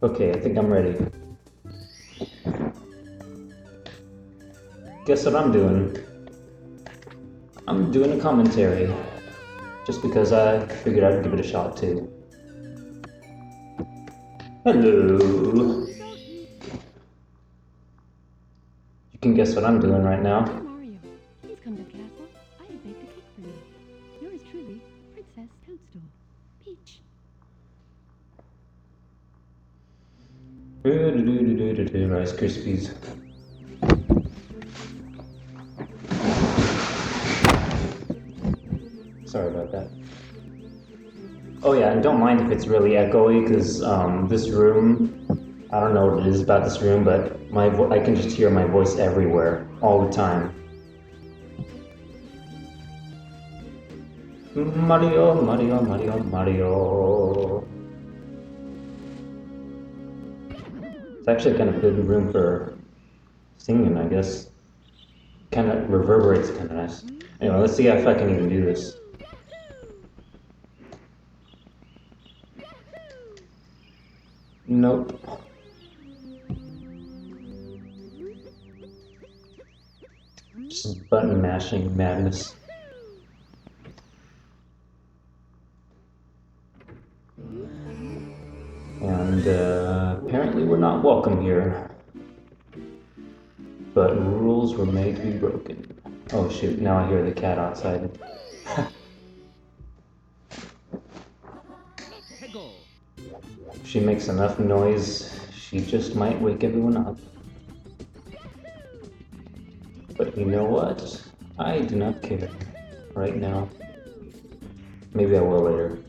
Okay, I think I'm ready. Guess what I'm doing? I'm doing a commentary. Just because I figured I'd give it a shot too. Hello! You can guess what I'm doing right now. Mario, please come to the castle. I have baked a cake for you. Yours truly, Princess Toadstool. Peach. Rice Krispies. Sorry about that. Oh yeah, and don't mind if it's really echoey, because this room, I don't know what it is about this room, but I can just hear my voice everywhere, all the time. Mario, Mario, Mario, Mario. It's actually kind of a good room for singing, I guess. Kind of reverberates kind of nice. Anyway, let's see if I can even do this. Nope. Just button mashing madness. And apparently we're not welcome here. But rules were made to be broken. Oh shoot, now I hear the cat outside. If she makes enough noise, she just might wake everyone up. But you know what? I do not care right now. Maybe I will later.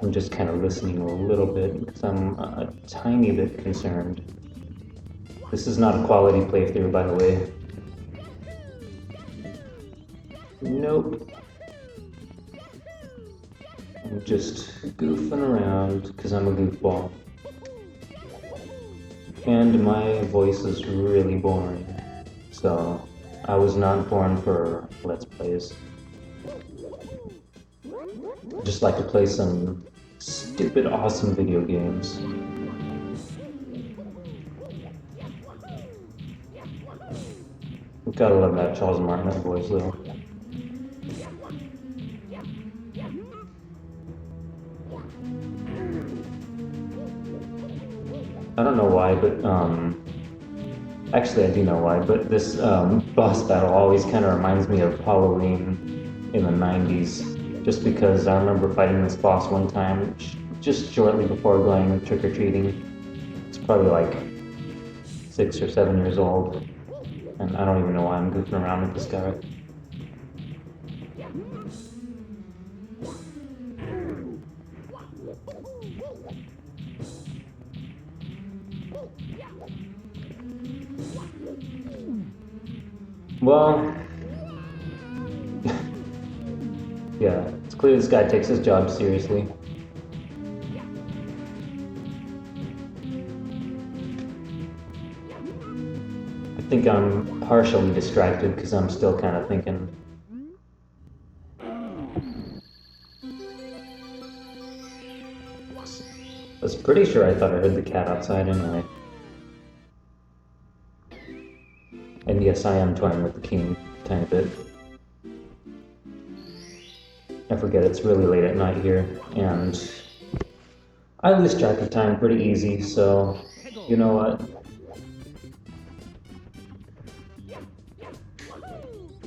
I'm just kind of listening a little bit because I'm a tiny bit concerned. This is not a quality playthrough, by the way. Nope. I'm just goofing around because I'm a goofball. And my voice is really boring. So, I was not born for Let's Plays. I just like to play some stupid, awesome video games. Gotta love that Charles Martinet voice, though. I don't know why, but, actually I do know why, but this, boss battle always kind of reminds me of Halloween in the 90s. Just because I remember fighting this boss one time, just shortly before going trick-or-treating. It's probably like 6 or 7 years old, and I don't even know why I'm goofing around with this guy. Well, yeah, it's clear this guy takes his job seriously. I think I'm partially distracted because I'm still kind of thinking. I was pretty sure I thought I heard the cat outside anyway. And yes, I am toying with the king a tiny bit. I forget it's really late at night here, and I lose track of time pretty easy, so you know what?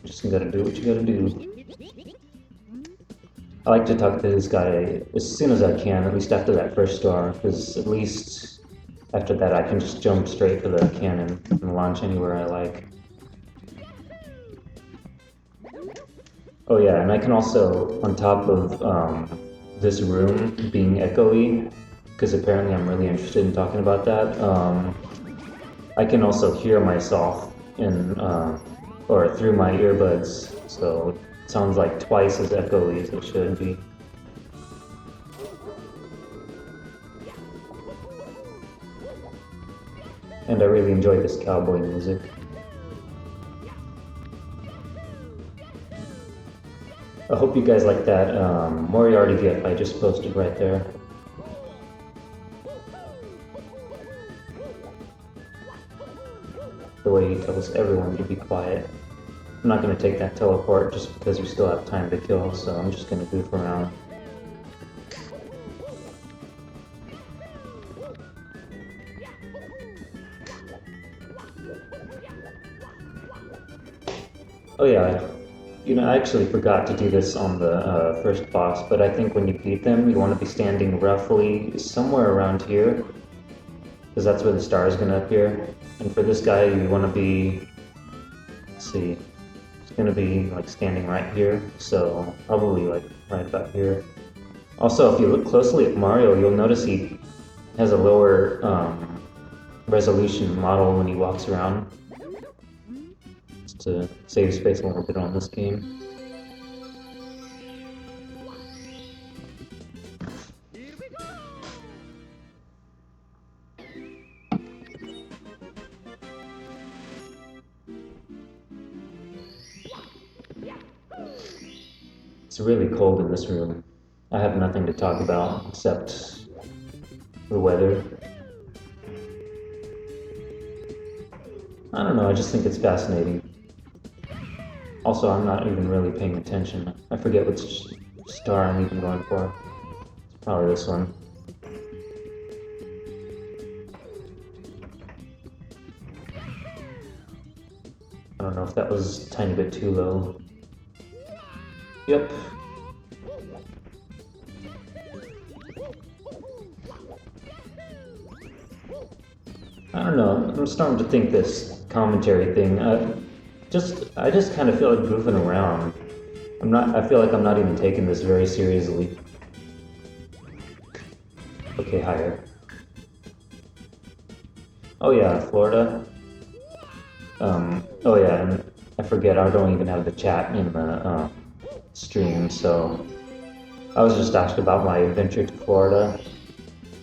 Just gotta do what you gotta do. I like to talk to this guy as soon as I can, at least after that first star, because at least after that I can just jump straight for the cannon and launch anywhere I like. Oh yeah, and I can also, on top of this room being echoey, because apparently I'm really interested in talking about that, I can also hear myself in, or through my earbuds, so it sounds like twice as echoey as it should be. And I really enjoy this cowboy music. I hope you guys like that Moriarty GIF I just posted right there. The way he tells everyone to be quiet. I'm not going to take that teleport just because we still have time to kill, so I'm just going to goof around. Oh yeah, you know, I actually forgot to do this on the first boss, but I think when you beat them, you want to be standing roughly somewhere around here, because that's where the star is going to appear. And for this guy, you want to be, let's see, it's going to be like standing right here, so probably like right about here. Also, if you look closely at Mario, you'll notice he has a lower resolution model when he walks around. Just to save space a little bit on this game. It's really cold in this room. I have nothing to talk about except the weather. I don't know, I just think it's fascinating. Also, I'm not even really paying attention. I forget which star I'm even going for. It's probably this one. I don't know if that was a tiny bit too low. Yep. I don't know, I'm starting to think this commentary thing, I just kind of feel like goofing around. I feel like I'm not even taking this very seriously. Okay, higher. Oh yeah, Florida. Oh yeah, and I forget, I don't even have the chat in the stream, so I was just asked about my adventure to Florida.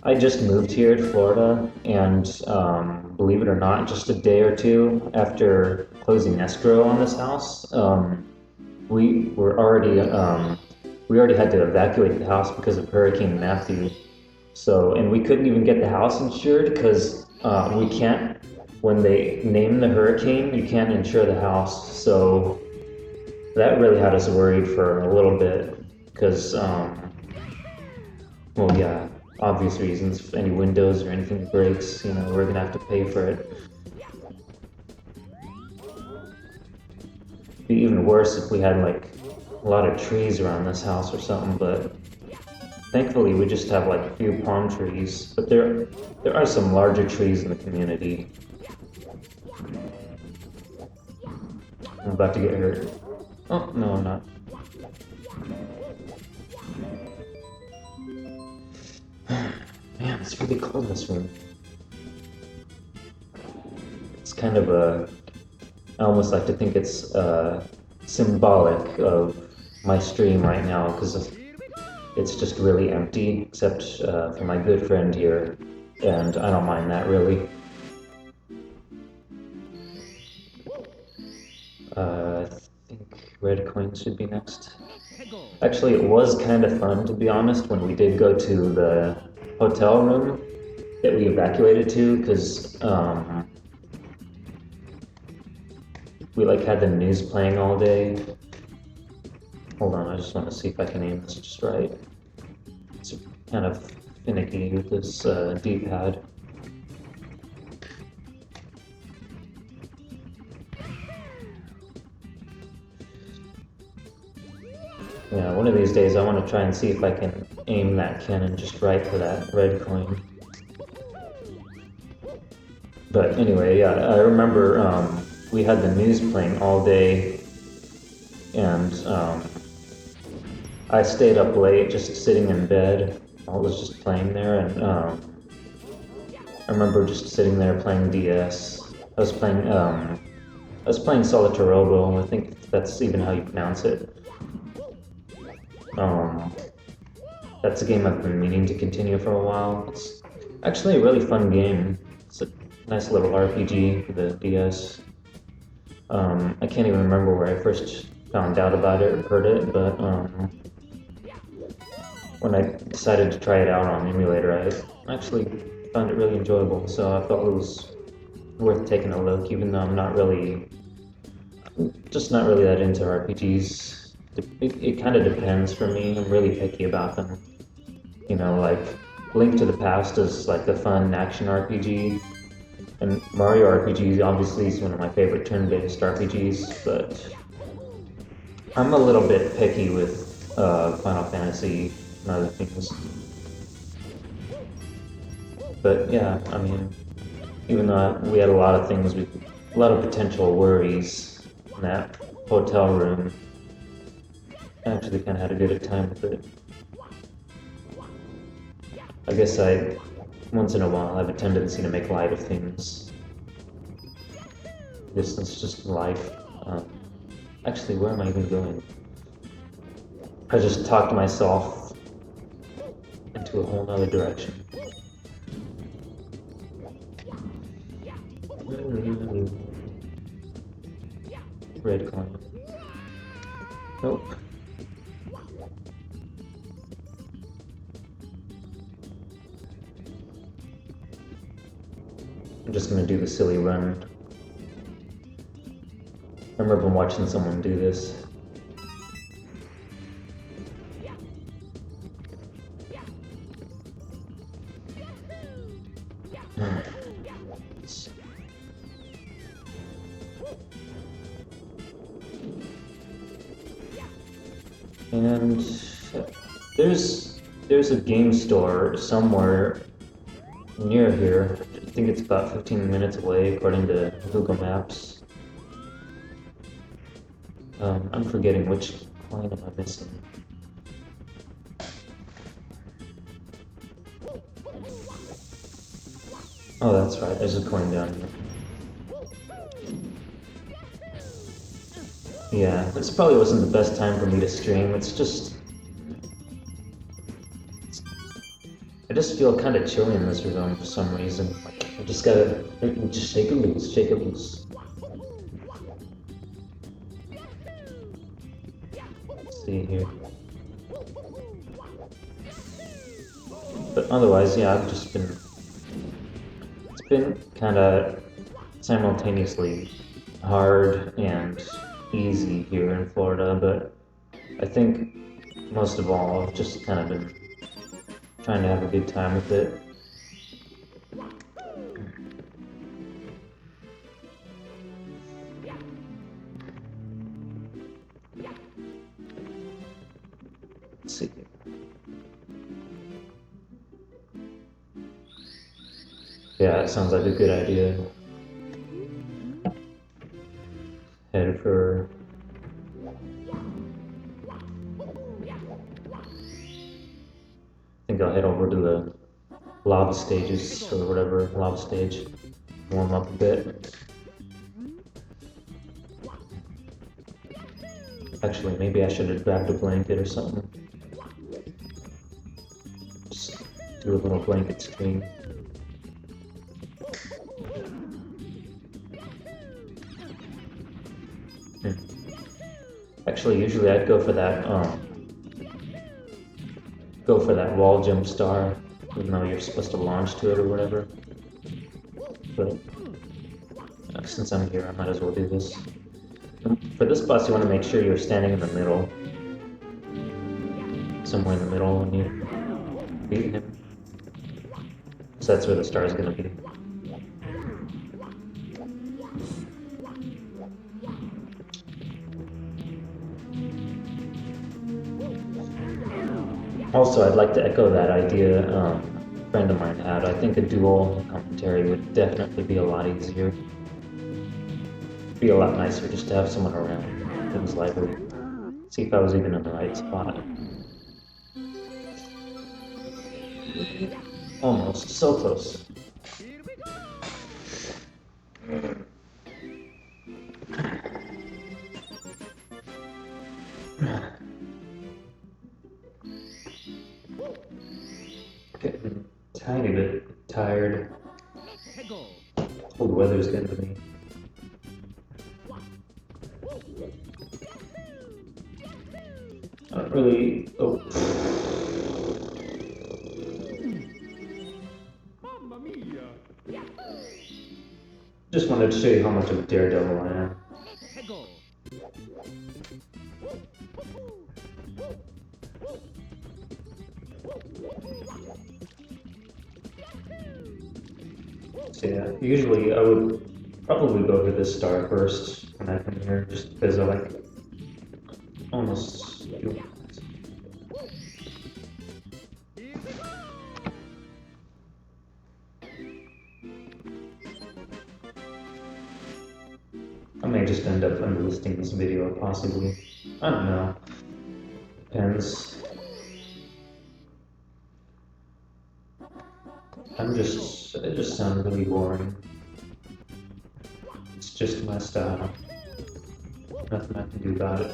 I just moved here to Florida, and believe it or not, just a day or two after closing escrow on this house, we already had to evacuate the house because of Hurricane Matthew. So, and we couldn't even get the house insured because we can't. When they name the hurricane, you can't insure the house. So that really had us worried for a little bit because, well, yeah, obvious reasons. If any windows or anything breaks, you know, we're gonna have to pay for it. It'd be even worse if we had like a lot of trees around this house or something, but thankfully we just have like a few palm trees. But there are some larger trees in the community. I'm about to get hurt. Oh, no, I'm not. Man, it's really cold in this room. It's kind of I almost like to think it's symbolic of my stream right now, because it's just really empty, except for my good friend here, and I don't mind that really. I think red coin should be next. Actually, it was kind of fun, to be honest, when we did go to the hotel room that we evacuated to, because we like had the news playing all day. Hold on, I just want to see if I can aim this just right. It's kind of finicky with this D-pad. Yeah, one of these days I want to try and see if I can aim that cannon just right for that red coin. But anyway, yeah, I remember we had the news playing all day, and I stayed up late just sitting in bed. I was just playing there, and I remember just sitting there playing DS. I was playing Solitaire Robo. I think that's even how you pronounce it. That's a game I've been meaning to continue for a while. It's actually a really fun game. It's a nice little RPG for the DS. I can't even remember where I first found out about it or heard it, but when I decided to try it out on emulator, I actually found it really enjoyable, so I thought it was worth taking a look, even though I'm not really, just not really that into RPGs. It kind of depends for me. I'm really picky about them. You know, like Link to the Past is like a fun action RPG, and Mario RPG obviously is one of my favorite turn-based RPGs, but I'm a little bit picky with Final Fantasy and other things. But yeah, I mean, even though we had a lot of things, a lot of potential worries in that hotel room, I actually kind of had a good time with it. I guess once in a while, I have a tendency to make light of things. This is just life. Actually, where am I even going? I just talked myself into a whole nother direction. Red coin. Nope. I'm just gonna do the silly run. I remember watching someone do this. And there's a game store somewhere near here. I think it's about 15 minutes away according to Google Maps. I'm forgetting which coin am I missing. Oh, that's right, there's a coin down here. Yeah, this probably wasn't the best time for me to stream. It's just... I just feel kind of chilly in this room for some reason. I just gotta... just shake it loose, shake it loose. Let's see here. But otherwise, yeah, I've just been... It's been kind of simultaneously hard and easy here in Florida, but I think most of all, I've just kind of been trying to have a good time with it. Let's see. Yeah, it sounds like a good idea. Head for... I think I'll head over to the lava stages, or whatever, lava stage. Warm up a bit. Actually, maybe I should have grabbed a blanket or something. Just do a little blanket stream. Actually, usually I'd go for that wall jump star, even though you're supposed to launch to it or whatever. But since I'm here, I might as well do this. For this boss, you want to make sure you're standing in the middle. Somewhere in the middle when you beat him. So that's where the star is going to be. Also, I'd like to echo that idea a friend of mine had. I think a dual commentary would definitely be a lot easier. Be a lot nicer just to have someone around. Things lively. See if I was even in the right spot. Almost. So close. Getting a tiny bit tired. Oh, the weather's getting to me. not really. Oh. Just wanted to show you how much of a daredevil I am. So yeah, usually I would probably go to this star first when I come here, just because I like almost. I may just end up unlisting this video, possibly. I don't know. Depends. It just sounds really boring. It's just my style. Nothing I can do about it.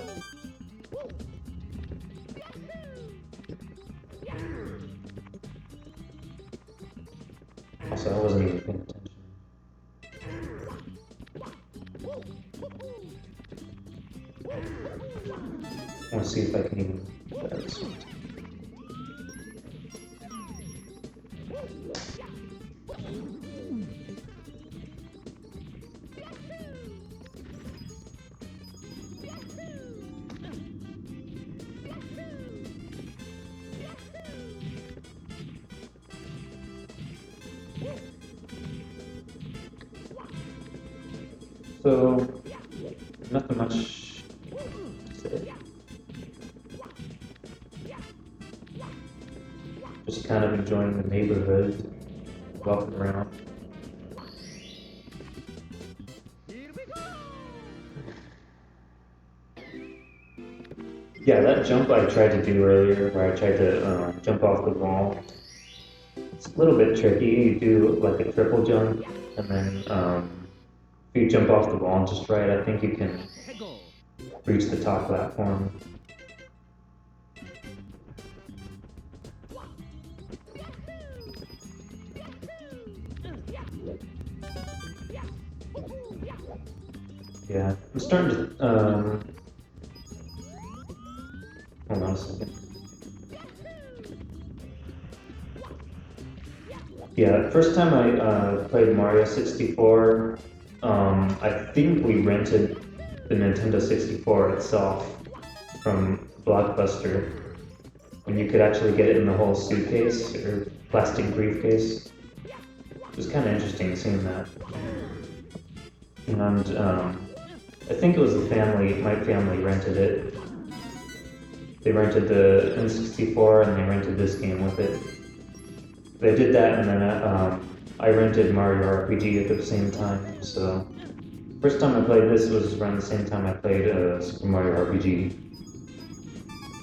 Also, I wasn't even paying attention. I want to see if I can even grab this one. So, nothing much to say. Just kind of enjoying the neighborhood, walking around. Yeah, that jump I tried to do earlier, where I tried to jump off the wall, it's a little bit tricky. You do like a triple jump, and then if you jump off the wall just right, I think you can reach the top platform. Yeah, I'm starting to, hold on a second. Yeah, first time I played Mario 64, I think we rented the Nintendo 64 itself from Blockbuster, and you could actually get it in the whole suitcase or plastic briefcase. It was kind of interesting seeing that. And I think it was my family rented it. They rented the N64 and they rented this game with it. They did that, and then I rented Mario RPG at the same time. So, first time I played this was around the same time I played Super Mario RPG.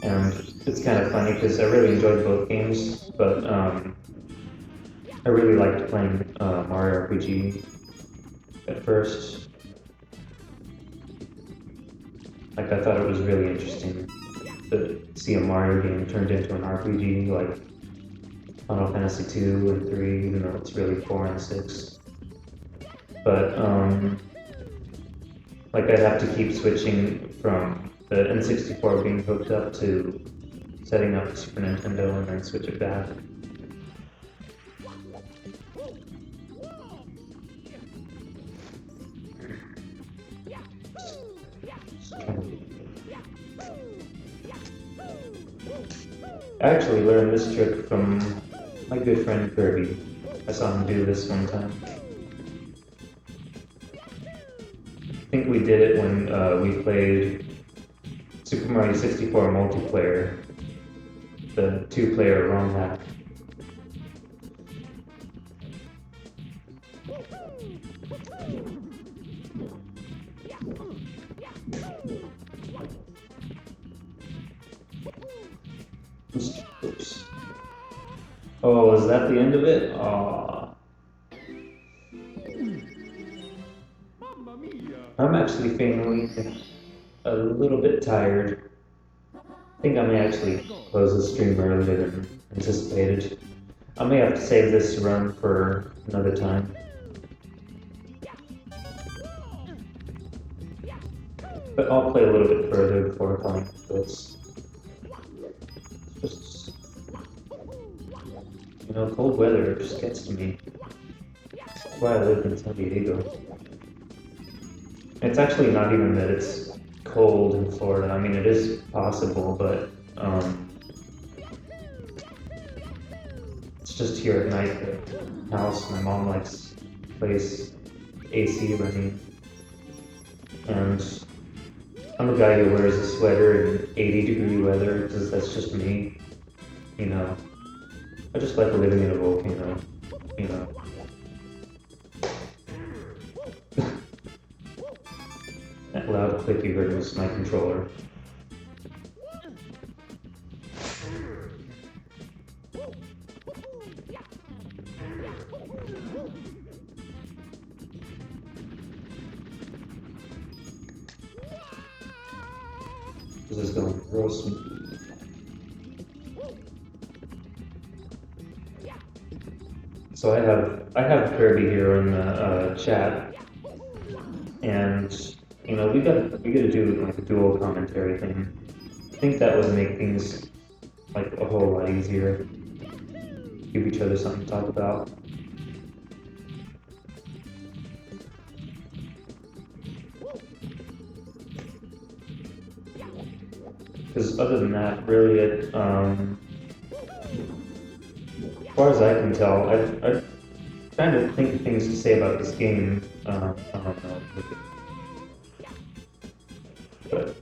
And it's kind of funny because I really enjoyed both games, but I really liked playing Mario RPG at first. Like, I thought it was really interesting to see a Mario game turned into an RPG, like Final Fantasy 2 and 3, even though it's really 4 and 6. But, like, I'd have to keep switching from the N64 being hooked up to setting up the Super Nintendo and then switch it back. I actually learned this trick from my good friend Kirby. I saw him do this one time. I think we did it when we played Super Mario 64 multiplayer, the 2-player ROM hack. Oops. Oh, is that the end of it? Aww. I'm actually feeling a little bit tired. I think I may actually close the stream earlier than anticipated. I may have to save this run for another time. But I'll play a little bit further before calling it quits. Just, cold weather just gets to me. That's why I live in San Diego. It's actually not even that it's cold in Florida. I mean, it is possible, but it's just here at night. The house, my mom likes plays AC running, and I'm a guy who wears a sweater in 80-degree weather because that's just me. I just like living in a volcano. You know. That loud click you heard was my controller. This is going real smooth. So I have Kirby here in the chat, and we gotta do like a dual commentary thing. I think that would make things like a whole lot easier. Give each other something to talk about. Because other than that, really, as far as I can tell, I'm trying to think of things to say about this game. I don't know. But,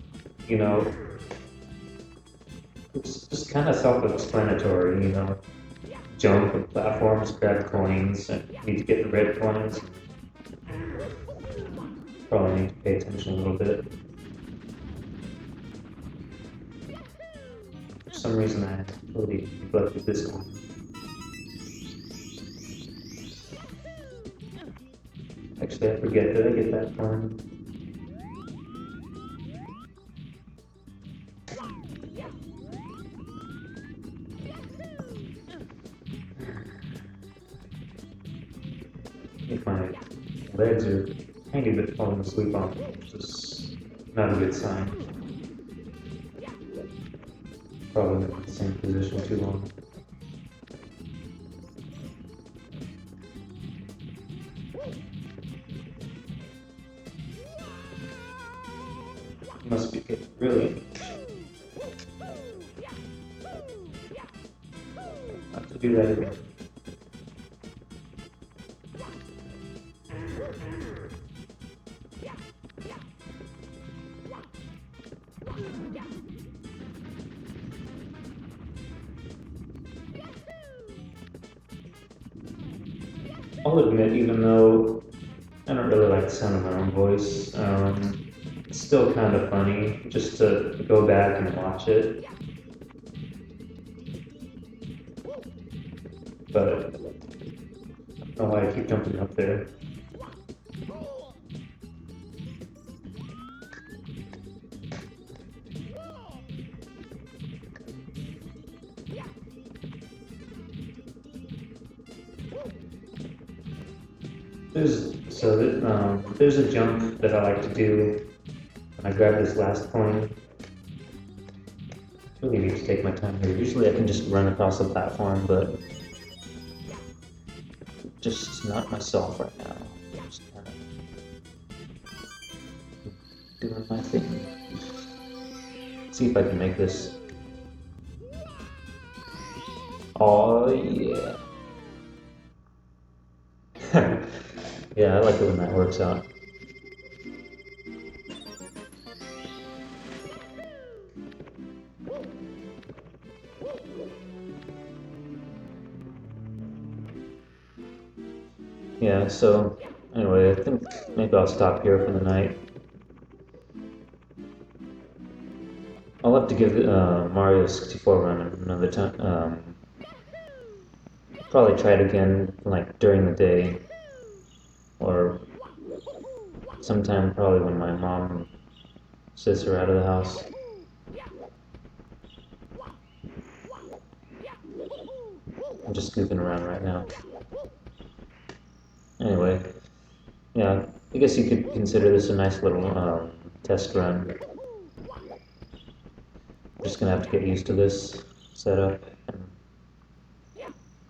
it's just kind of self-explanatory, Jump with platforms, grab coins, and need to get the red coins. Probably need to pay attention a little bit. For some reason, I totally neglected this one. Actually, I forget, did I get that coin? If my legs are a tiny bit falling asleep on me, which is not a good sign. Probably in the same position too long. Must be getting really have to do that again. I'll admit, even though I don't really like the sound of my own voice, it's still kind of funny just to go back and watch it. But I don't know why I keep jumping up there. There's a jump that I like to do when I grab this last coin. I really need to take my time here. Usually I can just run across the platform, but just not myself right now. Just kind of doing my thing. Let's see if I can make this. Oh yeah. Yeah, I like it when that works out. Yeah, so anyway, I think maybe I'll stop here for the night. I'll have to give Mario 64 run another time. Probably try it again like during the day, or sometime probably when my mom and sister are out of the house. I'm just goofing around right now. Anyway, yeah, I guess you could consider this a nice little test run. I'm just gonna have to get used to this set up, and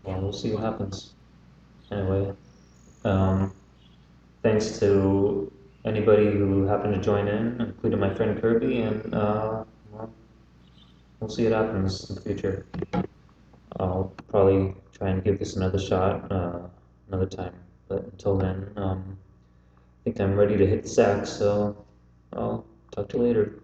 well, we'll see what happens. Anyway, um, thanks to anybody who happened to join in, including my friend Kirby, and well, we'll see what happens in the future. I'll probably try and give this another shot another time, but until then, I think I'm ready to hit the sack, so I'll talk to you later.